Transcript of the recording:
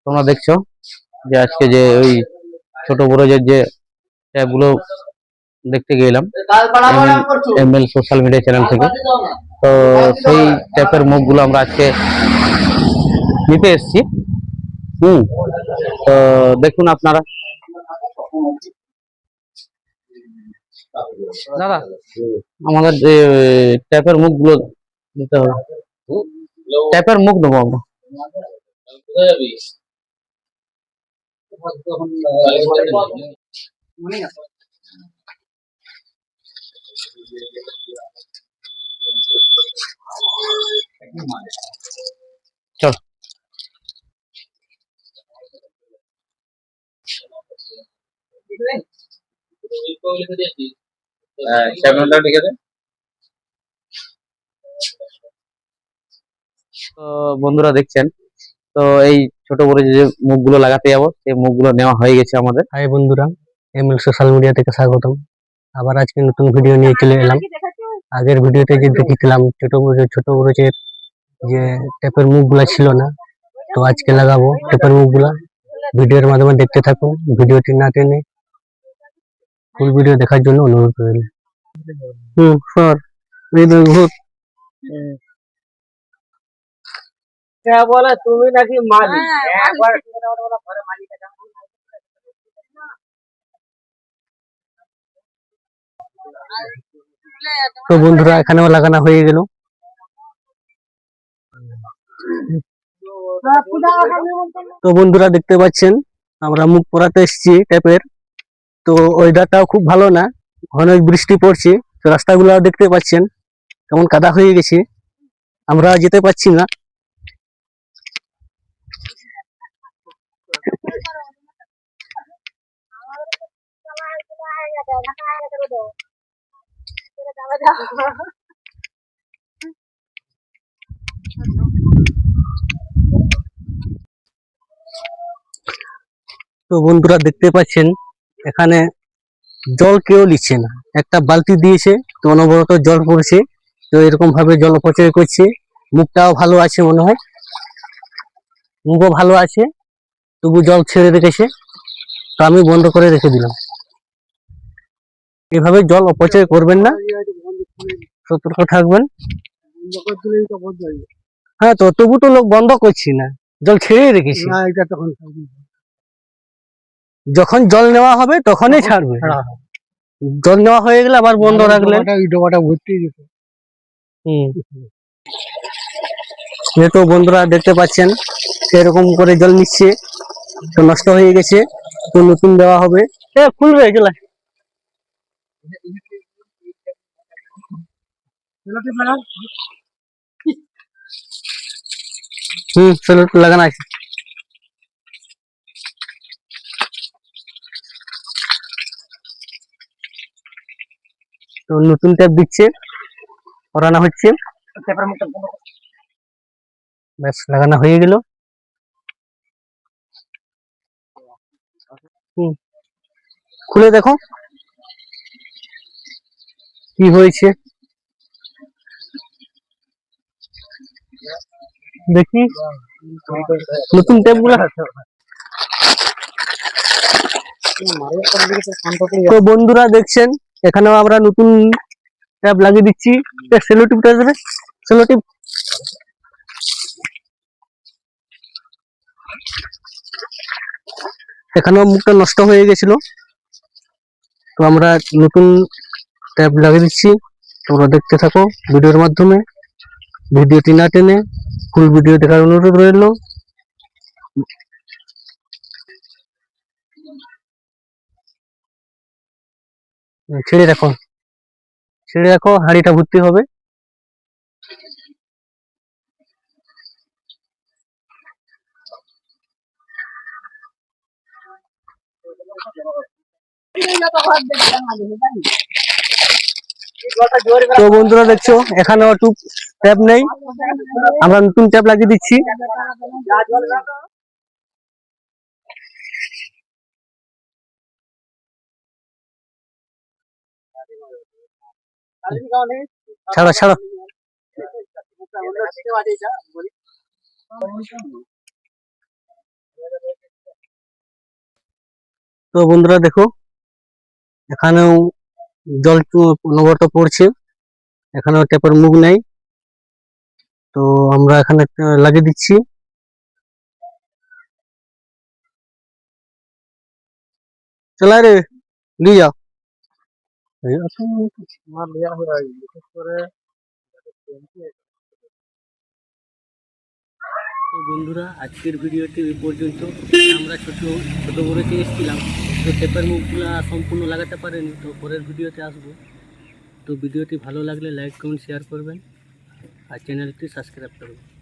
তোমরা দেখছো যে আজকে যে ওই ছোট বড় যে ট্যাবগুলো দেখতে গেলাম এমএল সোশ্যাল মিডিয়া চ্যানেল থেকে। তো সেই ট্যাপের মুখগুলো আমরা আজকে নিতে এসেছি। তো দেখুন আপনারা। দাদা আমাদের যে ট্যাপের মুখগুলো নিতে হবে, ট্যাপের মুখ দেবো আমরা। চল তো বন্ধুরা দেখছেন, তো এই ছোট বড় যে মুখগুলো লাগাতে যাবো সেই মুখগুলো নেওয়া হয়ে গেছে আমাদের। হাই বন্ধুরা, এমএল সোশ্যাল মিডিয়া থেকে স্বাগতম। আবার আজকে নতুন ভিডিও নিয়ে চলে এলাম। আগের ভিডিওতে যে দেখেছিলাম ছোট বড় যে ট্যাপের মুখগুলা ছিল না, তো আজকে লাগাবো ট্যাপের মুখগুলা। ভিডিওর মাধ্যমে দেখতে থাকুন, ভিডিওটি না টেনে ফুল ভিডিও দেখার জন্য অনুরোধ রইল। স্যার ভূত বলে তুমি নাকি মালিক? একবার ঘরে মালিক আছে। তো বন্ধুরা এখানেও লাগানো হয়ে গেল। তো বন্ধুরা দেখতে পাচ্ছেন আমরা মুখ পরাতে এসেছি ট্যাপের। তো ওয়েদারটাও খুব ভালো না, অনেক বৃষ্টি পড়ছে। তো রাস্তাগুলো দেখতে পাচ্ছেন কেমন কাদা হয়ে গেছে, আমরা যেতে পারছি না। তো বন্ধুরা দেখতে পাচ্ছেন এখানে জল কেউ নিচ্ছে না, একটা বালতি দিয়েছে তো অনবরত জল পড়ছে। তো এরকম ভাবে জল অপচয় করছে। মুখটাও ভালো আছে মনে হয়, মুখও ভালো আছে, তবু জল ছেড়ে রেখেছে। তো আমি বন্ধ করে রেখে দিলাম। এভাবে জল অপচয় করবেন না, সতর্ক থাকবেন। হ্যাঁ, তো তবু তো লোক বন্ধ করছি না, জল ছেড়ে রেখেছি। যখন জল নেওয়া হবে তখনই ছাড়বে। জল নেওয়া হয়ে গেলে আবার বন্ধ রাখলেন। যেহেতু বন্ধুরা দেখতে পাচ্ছেন এরকম করে জল নিচ্ছে, তো নষ্ট হয়ে গেছে, তো নতুন দেওয়া হবে। খুলবে চলে লাগানো আছে। তো নতুন ট্যাপ দিচ্ছে, করানো হচ্ছে। ব্যাস লাগানো হয়ে গেল। খুলে দেখো কি হয়েছে, দেখি নতুন ট্যাপ গুলা। তো বন্ধুরা দেখছেন এখানেও আমরা নতুন ট্যাপ লাগিয়ে দিচ্ছি। সেলো টিপটা দেবে, সেলো টিপ। এখানেও মুখটা নষ্ট হয়ে গেছিল, তো আমরা নতুন ট্যাপ লাগিয়ে দিচ্ছি। তোমরা দেখতে থাকো ভিডিওর মাধ্যমে, ভিডিওটি না টেনে ফুল ভিডিও দেখার অনুরোধ রইল। ছেড়ে রাখো, ছেড়ে রাখো, হাঁড়িটা ভর্তি হবে। তো বন্ধুরা দেখছো এখানেও ট্যাপ নেই, আমরা নতুন ট্যাপ লাগিয়ে দিচ্ছি। ছাড়ো ছাড়ো। তো বন্ধুরা দেখো, এখানেও জল নগরটা পড়ছে, এখানেও ট্যাপের মুখ নেই। তো আমরা এখানে লাগিয়ে দিচ্ছি। চলা রে, নিয়ে যাও। তো বন্ধুরা, আজকের ভিডিওটি এই পর্যন্ত। আমরা ছোট ছোট বড়তে এসেছিলাম, তো ট্যাপের মুখগুলা সম্পূর্ণ লাগাতে পারিনি, তো পরের ভিডিওতে আসবো। তো ভিডিওটি ভালো লাগলে লাইক কমেন্ট শেয়ার করবেন আর চ্যানেলটি সাবস্ক্রাইব করবেন।